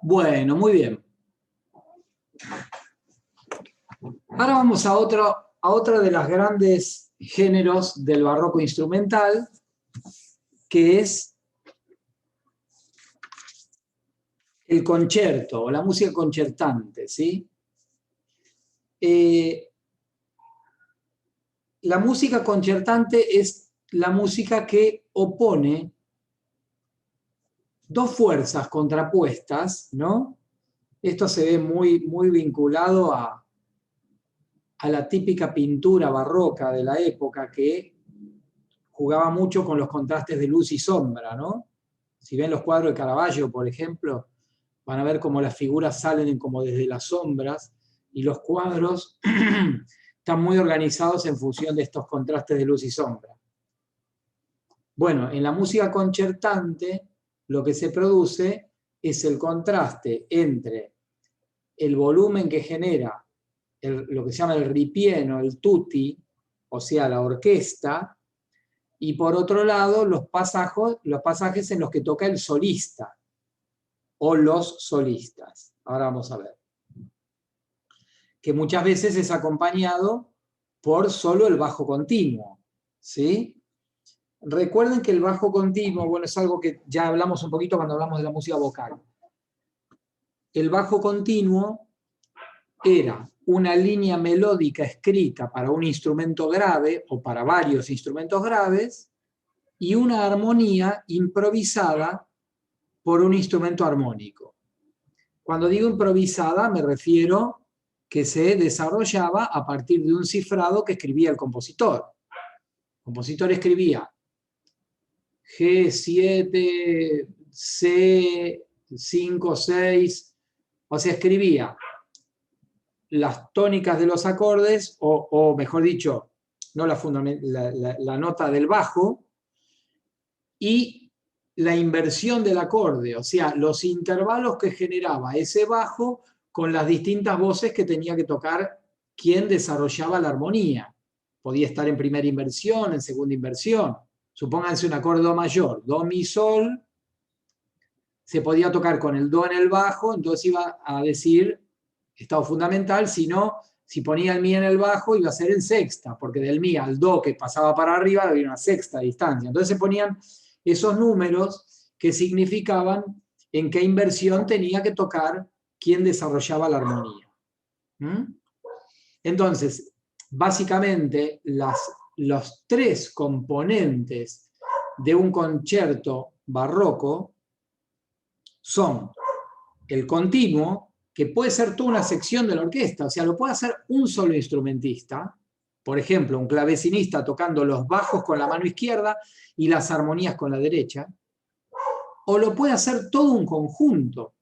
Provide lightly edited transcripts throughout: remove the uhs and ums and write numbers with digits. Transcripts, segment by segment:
Bueno, muy bien. Ahora vamos a otro de los grandes géneros del barroco instrumental, que es el concerto o la música concertante, ¿sí? La música concertante es la música que opone dos fuerzas contrapuestas, ¿no? Esto se ve muy vinculado a la típica pintura barroca de la época que jugaba mucho con los contrastes de luz y sombra, ¿no? Si ven los cuadros de Caravaggio, por ejemplo, van a ver cómo las figuras salen como desde las sombras y los cuadros están muy organizados en función de estos contrastes de luz y sombra. Bueno, en la música concertante lo que se produce es el contraste entre el volumen que genera lo que se llama el ripieno, el tutti, o sea, la orquesta, y por otro lado los pasajes en los que toca el solista o los solistas. Ahora vamos a ver. Que muchas veces es acompañado por solo el bajo continuo, ¿sí? Recuerden que el bajo continuo, bueno, es algo que ya hablamos un poquito cuando hablamos de la música vocal. El bajo continuo era una línea melódica escrita para un instrumento grave o para varios instrumentos graves y una armonía improvisada por un instrumento armónico. Cuando digo improvisada me refiero que se desarrollaba a partir de un cifrado que escribía el compositor. El compositor escribía G7, C5, 6, o sea, escribía las tónicas de los acordes, o mejor dicho, no la nota del bajo, y la inversión del acorde, o sea, los intervalos que generaba ese bajo con las distintas voces que tenía que tocar quien desarrollaba la armonía. Podía estar en primera inversión, en segunda inversión. Supónganse un acorde do mayor, do, mi, sol, se podía tocar con el do en el bajo, entonces iba a decir estado fundamental, si ponía el mi en el bajo iba a ser en sexta, porque del mi al do que pasaba para arriba había una sexta distancia. Entonces se ponían esos números que significaban en qué inversión tenía que tocar quien desarrollaba la armonía. Entonces, básicamente, los tres componentes de un concierto barroco son el continuo, que puede ser toda una sección de la orquesta, o sea, lo puede hacer un solo instrumentista, por ejemplo, un clavecinista tocando los bajos con la mano izquierda y las armonías con la derecha, o lo puede hacer todo un conjunto,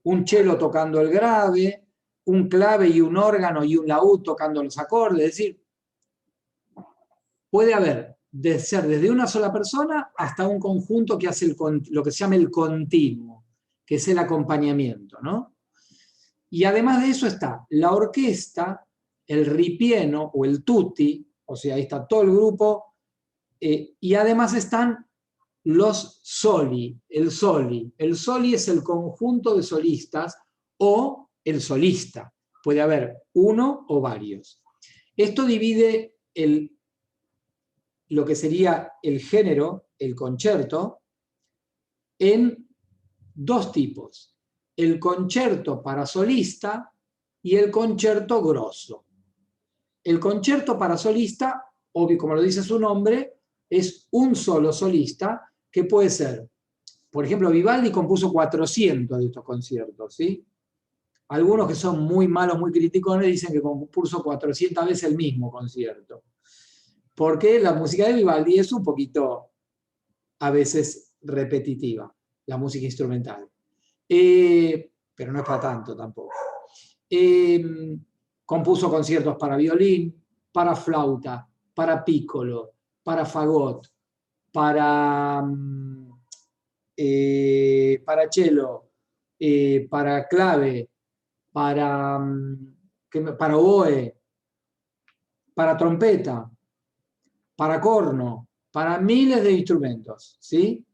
un cello tocando el grave, un clave y un órgano y un laúd tocando los acordes, es decir, puede haber de ser desde una sola persona hasta un conjunto que hace lo que se llama el continuo, que es el acompañamiento, ¿no? Y además de eso está la orquesta, el ripieno o el tutti, o sea, ahí está todo el grupo, y además están los soli, el soli. El soli es el conjunto de solistas o el solista. Puede haber uno o varios. Esto divide lo que sería el género, el concerto, en dos tipos. El concerto para solista y el concerto grosso. El concerto para solista, obvio, como lo dice su nombre, es un solo solista que puede ser, por ejemplo, Vivaldi compuso 400 de estos conciertos, ¿sí? Algunos que son muy malos, muy criticones, dicen que compuso 400 veces el mismo concierto. Porque la música de Vivaldi es un poquito, a veces, repetitiva, la música instrumental. Pero no es para tanto tampoco. Compuso conciertos para violín, para flauta, para piccolo, para fagot, para cello, para clave, para oboe, para trompeta, para corno, para miles de instrumentos, ¿sí?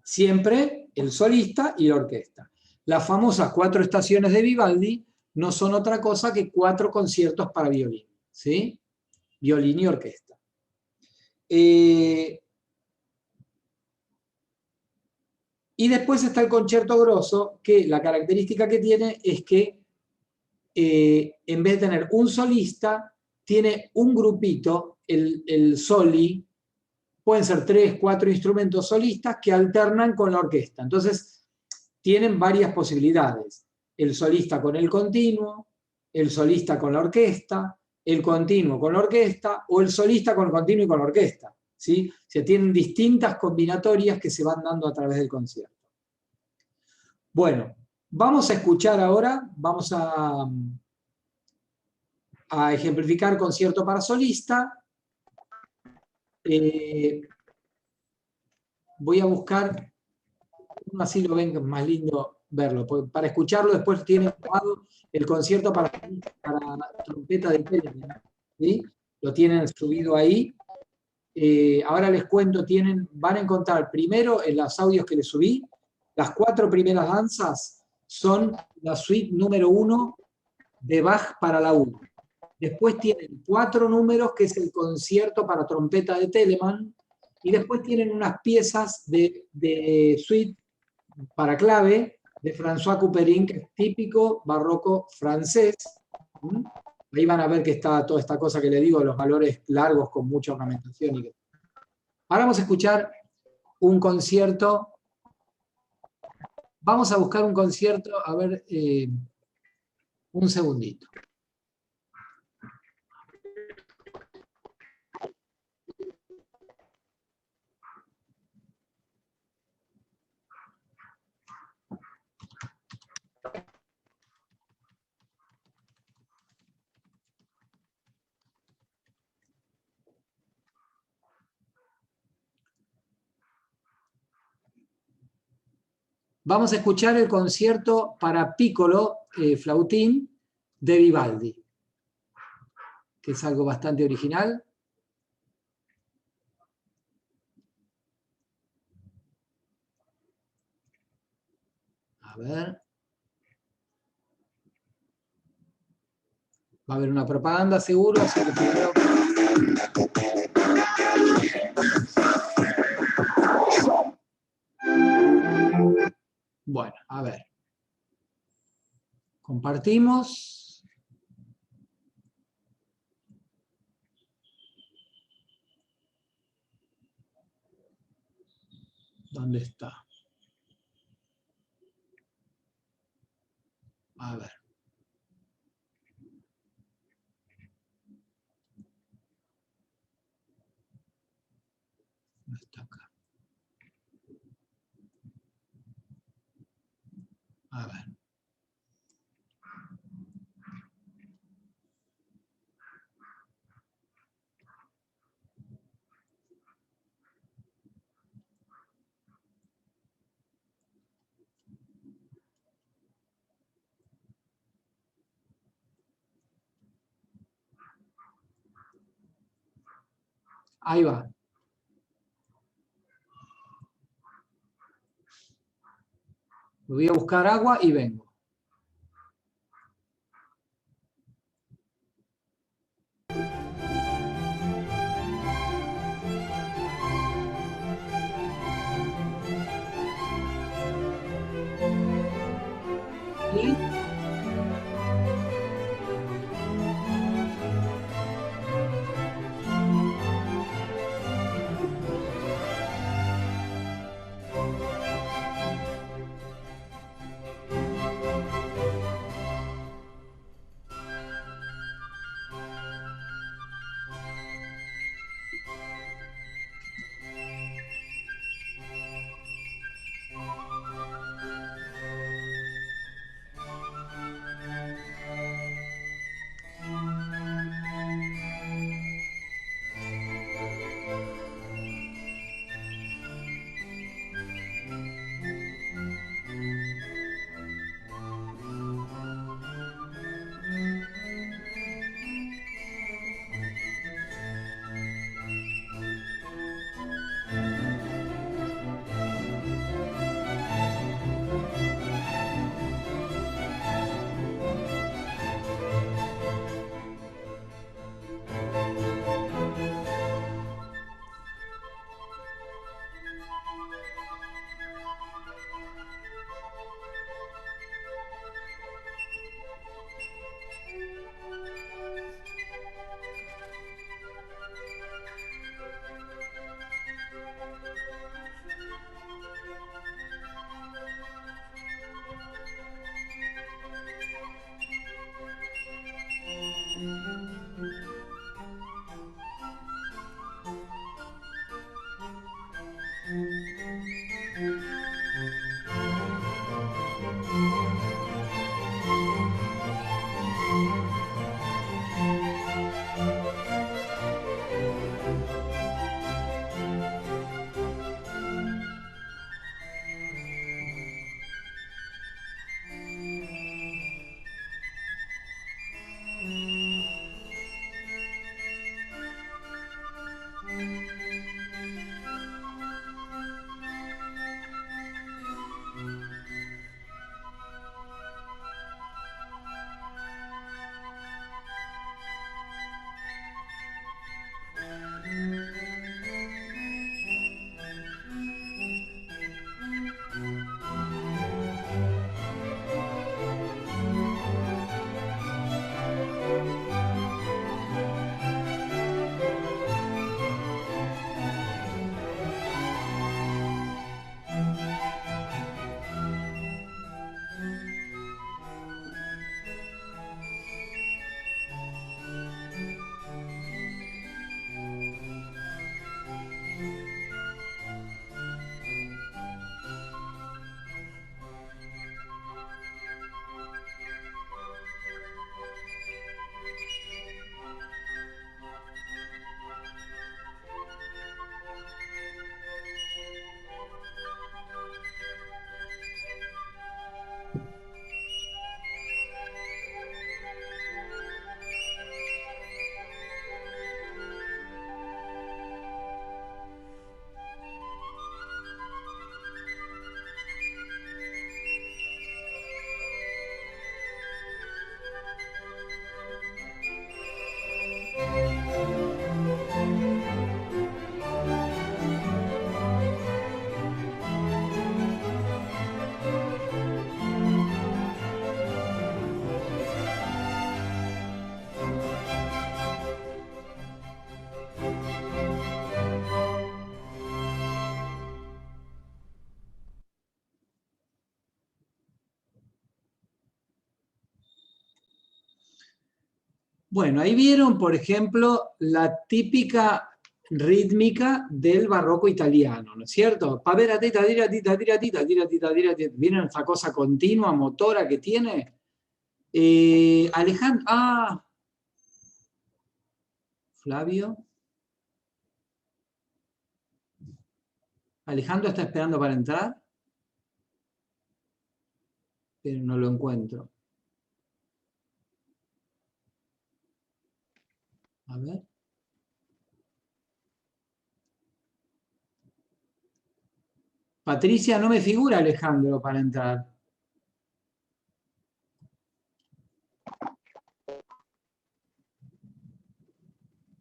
Siempre el solista y la orquesta. Las famosas 4 estaciones de Vivaldi no son otra cosa que 4 conciertos para violín, ¿sí? Violín y orquesta. Y después está el concierto grosso, que la característica que tiene es que en vez de tener un solista, tiene un grupito, el soli, pueden ser 3, 4 instrumentos solistas que alternan con la orquesta. Entonces, tienen varias posibilidades. El solista con el continuo, el solista con la orquesta, el continuo con la orquesta, o el solista con el continuo y con la orquesta, ¿sí? O sea, tienen distintas combinatorias que se van dando a través del concierto. Bueno, vamos a escuchar ahora, vamos a ejemplificar concierto para solista. Voy a buscar, así lo ven, más lindo verlo. Para escucharlo después tienen grabado el concierto para trompeta de Telemann, ¿sí? Lo tienen subido ahí. Ahora les cuento, van a encontrar primero en los audios que les subí, las 4 primeras danzas son la suite número 1 de Bach para la 1. Después tienen 4 números, que es el concierto para trompeta de Telemann, y después tienen unas piezas de suite para clave de François Couperin, que es típico barroco francés. Ahí van a ver que está toda esta cosa que le digo, los valores largos con mucha ornamentación. Ahora vamos a escuchar un concierto. Vamos a buscar un concierto, a ver, un segundito. Vamos a escuchar el concierto para piccolo, flautín, de Vivaldi, que es algo bastante original. A ver. Va a haber una propaganda seguro, así que primero... Bueno, a ver. Compartimos. ¿Dónde está? A ver. No está acá. A ver. Ahí va. Voy a buscar agua y vengo. ¿Sí? Bueno, ahí vieron, por ejemplo, la típica rítmica del barroco italiano, ¿no es cierto? ¿Vieron esa cosa continua, motora que tiene? Alejandro, Flavio. Alejandro está esperando para entrar, pero no lo encuentro. A ver. Patricia, no me figura Alejandro para entrar.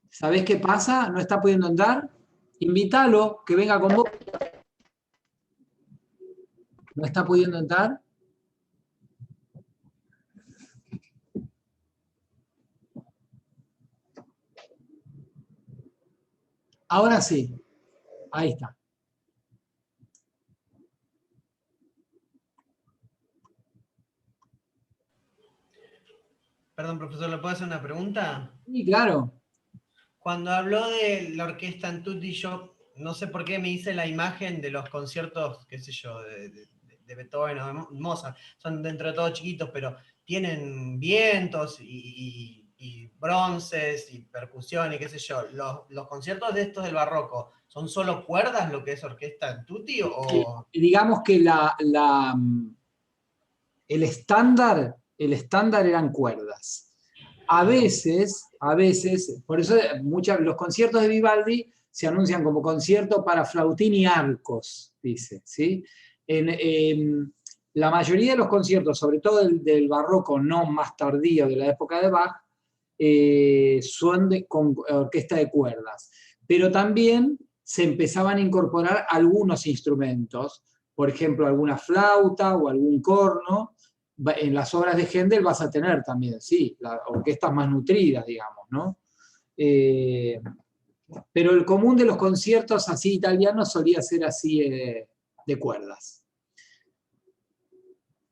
¿Sabés qué pasa? ¿No está pudiendo entrar? Invítalo, que venga con vos. ¿No está pudiendo entrar? Ahora sí. Ahí está. Perdón, profesor, ¿le puedo hacer una pregunta? Sí, claro. Cuando habló de la orquesta en Tutti, yo no sé por qué me hice la imagen de los conciertos, qué sé yo, de Beethoven o de Mozart. Son dentro de todo chiquitos, pero tienen vientos y bronces y percusión y qué sé yo. ¿Los conciertos de estos del barroco son solo cuerdas lo que es orquesta en Tutti o...? Digamos que el estándar eran cuerdas. A veces, por eso los conciertos de Vivaldi se anuncian como concierto para flautín y arcos, dice, ¿sí? La mayoría de los conciertos, sobre todo del barroco no más tardío de la época de Bach, son con orquesta de cuerdas. Pero también se empezaban a incorporar algunos instrumentos, por ejemplo, alguna flauta o algún corno. En las obras de Händel vas a tener también, sí, las orquestas más nutridas, digamos, ¿no? Pero el común de los conciertos así italianos solía ser así de cuerdas.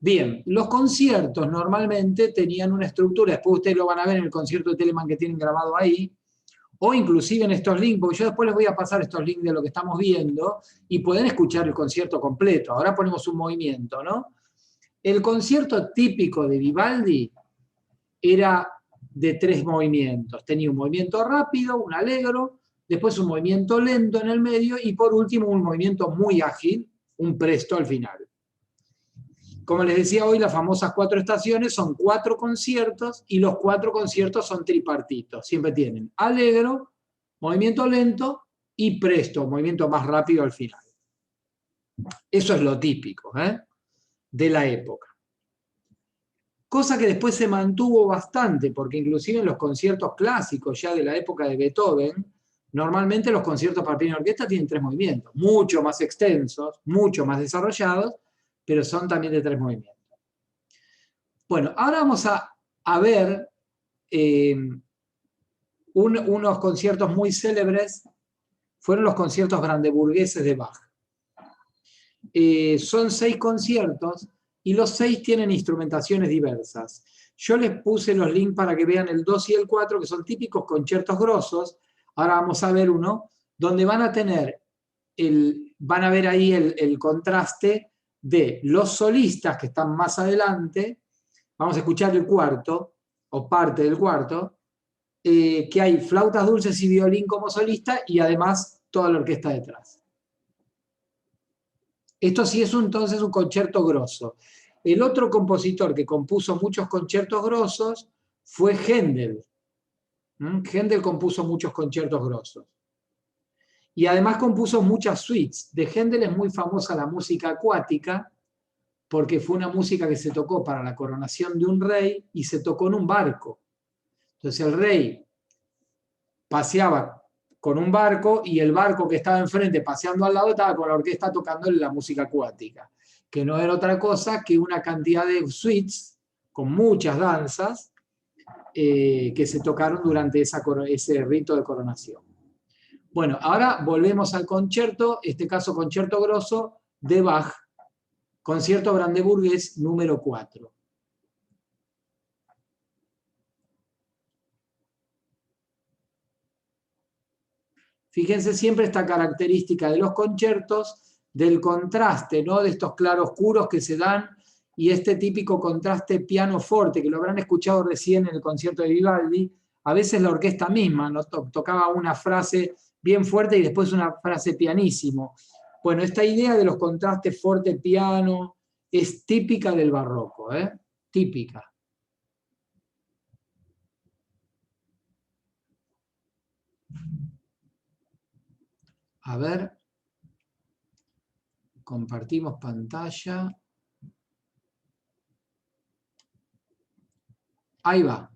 Bien, los conciertos normalmente tenían una estructura, después ustedes lo van a ver en el concierto de Telemann que tienen grabado ahí, o inclusive en estos links, porque yo después les voy a pasar estos links de lo que estamos viendo, y pueden escuchar el concierto completo. Ahora ponemos un movimiento, ¿no? El concierto típico de Vivaldi era de 3 movimientos. Tenía un movimiento rápido, un allegro, después un movimiento lento en el medio, y por último un movimiento muy ágil, un presto al final. Como les decía hoy, las famosas 4 estaciones son 4 conciertos y los 4 conciertos son tripartitos. Siempre tienen allegro, movimiento lento y presto, movimiento más rápido al final. Eso es lo típico de la época. Cosa que después se mantuvo bastante, porque inclusive en los conciertos clásicos ya de la época de Beethoven, normalmente los conciertos para piano y orquesta tienen 3 movimientos, mucho más extensos, mucho más desarrollados, pero son también de 3 movimientos. Bueno, ahora vamos a ver unos conciertos muy célebres, fueron los conciertos brandeburgueses de Bach. Son 6 conciertos y los 6 tienen instrumentaciones diversas. Yo les puse los links para que vean el 2 y el 4, que son típicos conciertos grosos. Ahora vamos a ver uno, donde van a tener, van a ver ahí el contraste de los solistas que están más adelante. Vamos a escuchar el cuarto, o parte del cuarto, que hay flautas dulces y violín como solista, y además toda la orquesta detrás. Esto sí es entonces un concierto grosso. El otro compositor que compuso muchos conciertos grosos fue Händel. Händel compuso muchos conciertos grosos. Y además compuso muchas suites. De Händel es muy famosa la música acuática, porque fue una música que se tocó para la coronación de un rey y se tocó en un barco. Entonces el rey paseaba con un barco y el barco que estaba enfrente paseando al lado estaba con la orquesta tocando la música acuática, que no era otra cosa que una cantidad de suites con muchas danzas que se tocaron durante ese rito de coronación. Bueno, ahora volvemos al concierto, este caso concierto grosso de Bach, concierto brandeburgués número 4. Fíjense siempre esta característica de los conciertos, del contraste, ¿no? De estos claroscuros que se dan, y este típico contraste piano-forte, que lo habrán escuchado recién en el concierto de Vivaldi. A veces la orquesta misma, ¿no? Tocaba una frase bien fuerte y después una frase pianísimo. Bueno, esta idea de los contrastes forte-piano es típica del barroco, típica. A ver, compartimos pantalla. Ahí va.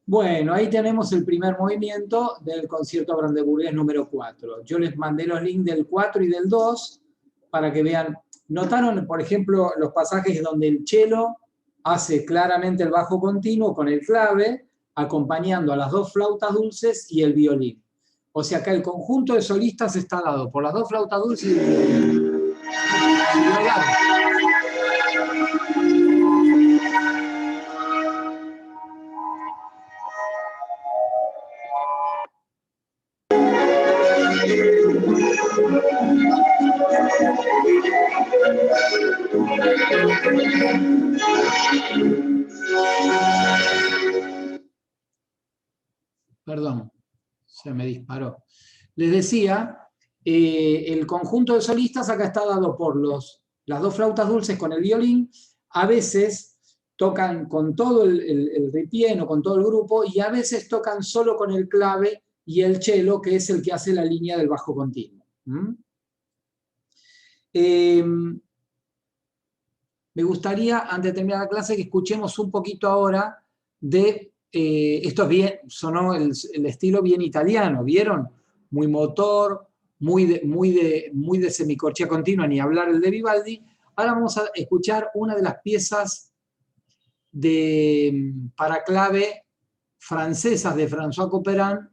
Bueno, ahí tenemos el primer movimiento del concierto brandeburgués número 4. Yo les mandé los links del 4 y del 2 para que vean. ¿Notaron, por ejemplo, los pasajes donde el cello hace claramente el bajo continuo con el clave, acompañando a las dos flautas dulces y el violín? O sea, acá el conjunto de solistas está dado por las dos flautas dulces y el violín. Perdón, se me disparó. Les decía, el conjunto de solistas acá está dado por las dos flautas dulces con el violín. A veces tocan con todo el ripieno, con todo el grupo, y a veces tocan solo con el clave y el cello, que es el que hace la línea del bajo continuo. Me gustaría, antes de terminar la clase, que escuchemos un poquito ahora de, esto es bien, sonó el estilo bien italiano, ¿vieron? Muy motor, muy de semicorchea continua, ni hablar el de Vivaldi. Ahora vamos a escuchar una de las piezas para clave francesas de François Couperin.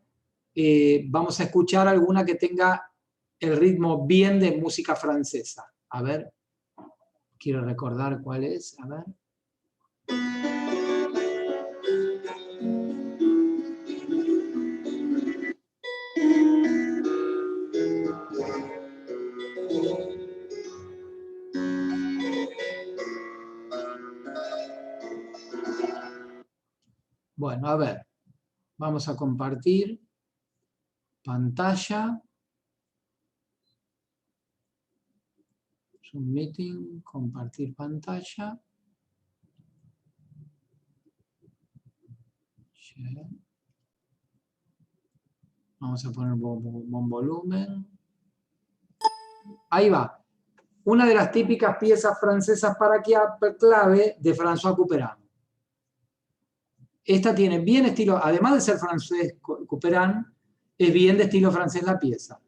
Vamos a escuchar alguna que tenga el ritmo bien de música francesa. A ver. Quiero recordar cuál es, a ver. Bueno, a ver. Vamos a compartir pantalla. Zoom Meeting, compartir pantalla. Vamos a poner buen volumen. Ahí va. Una de las típicas piezas francesas para clave de François Couperin. Esta tiene bien estilo, además de ser francés Couperin, es bien de estilo francés la pieza.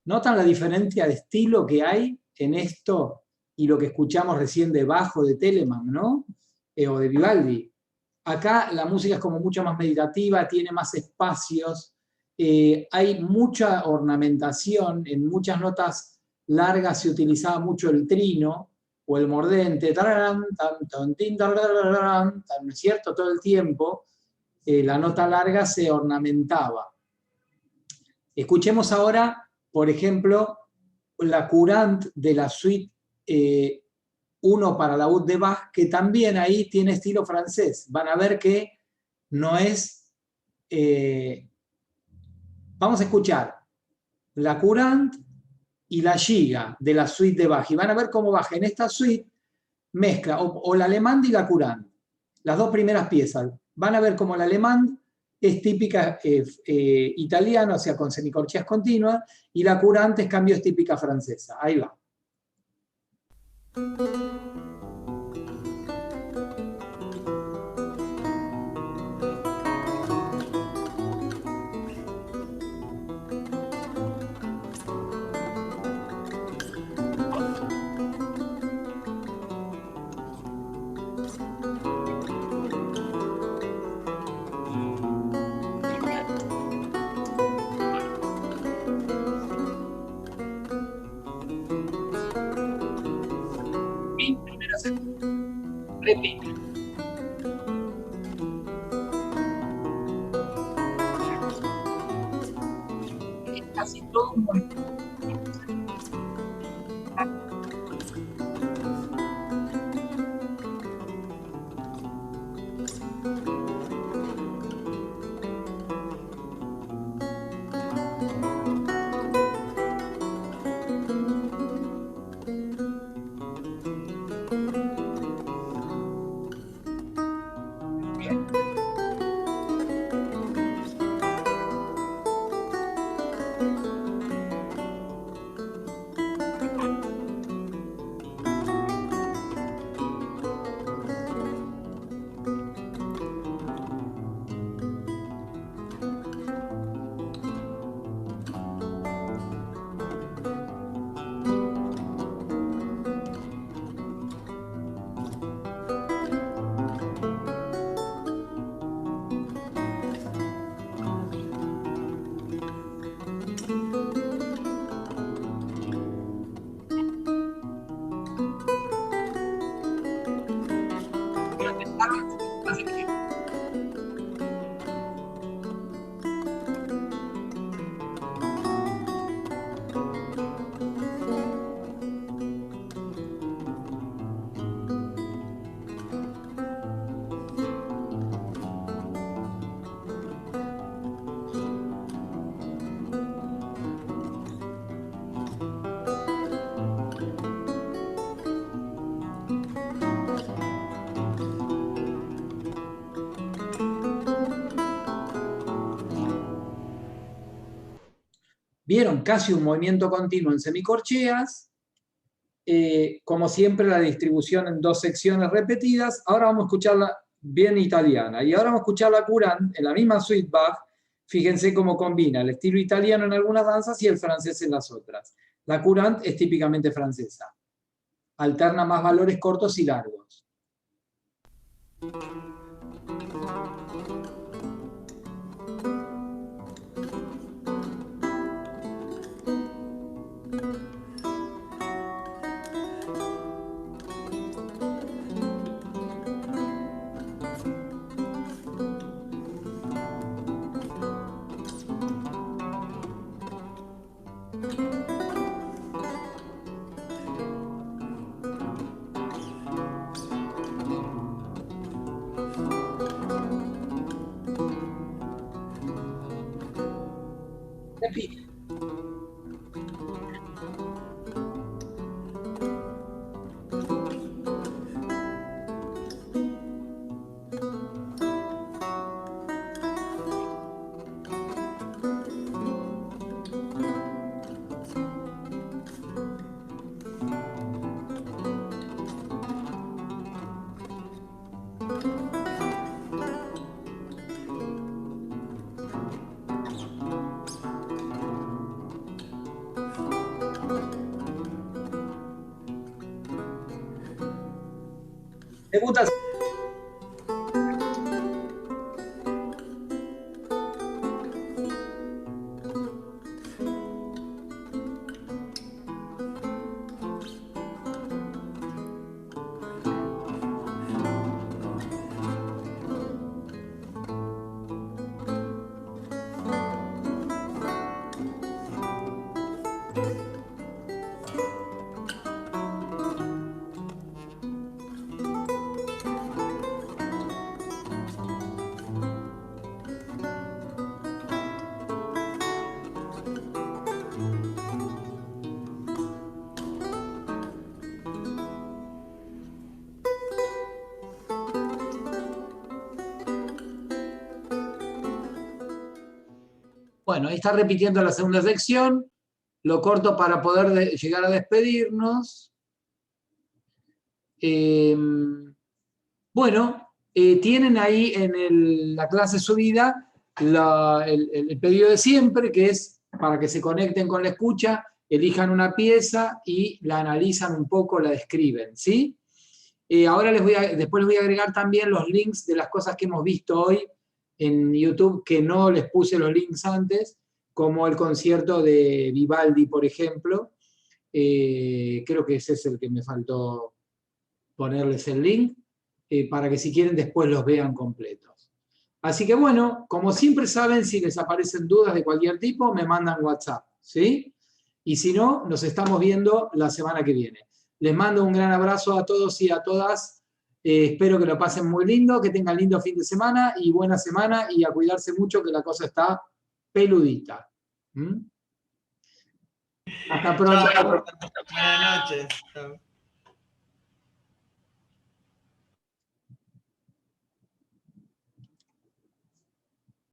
¿Notan la diferencia de estilo que hay en esto y lo que escuchamos recién de Bajo de Telemann, ¿no? O de Vivaldi. Acá la música es como mucho más meditativa, tiene más espacios, hay mucha ornamentación, en muchas notas largas se utilizaba mucho el trino o el mordente, ¿no es cierto? Todo el tiempo la nota larga se ornamentaba. Escuchemos ahora, por ejemplo, la Courante de la suite 1 para laúd de Bach, que también ahí tiene estilo francés. Van a ver que no es... vamos a escuchar la Courante y la Giga de la suite de Bach. Y van a ver cómo Bach en esta suite mezcla o la Allemande y la Courante. Las dos primeras piezas. Van a ver cómo la Allemande es típica italiana, o sea, con semicorcheas continuas, y la Courante, en cambio, es típica francesa. Ahí va. Repite. Es casi todo un movimiento. Vieron casi un movimiento continuo en semicorcheas, como siempre la distribución en dos secciones repetidas. Ahora vamos a escucharla bien italiana. Y ahora vamos a escuchar la Courante en la misma suite Bach. Fíjense cómo combina el estilo italiano en algunas danzas y el francés en las otras. La Courante es típicamente francesa. Alterna más valores cortos y largos. Repite. Debuta. Bueno, ahí está repitiendo la segunda sección. Lo corto para poder llegar a despedirnos. Bueno, tienen ahí en la clase subida el pedido de siempre, que es para que se conecten con la escucha, elijan una pieza y la analizan un poco, la describen, ¿sí? Ahora después les voy a agregar también los links de las cosas que hemos visto hoy en YouTube, que no les puse los links antes, como el concierto de Vivaldi, por ejemplo. Creo que ese es el que me faltó ponerles el link, para que si quieren después los vean completos. Así que bueno, como siempre saben, si les aparecen dudas de cualquier tipo, me mandan WhatsApp, ¿sí? Y si no, nos estamos viendo la semana que viene. Les mando un gran abrazo a todos y a todas. Espero que lo pasen muy lindo, que tengan lindo fin de semana y buena semana, y a cuidarse mucho, que la cosa está peludita. ¿Mm? Hasta pronto. Chao. Buenas noches. Chao.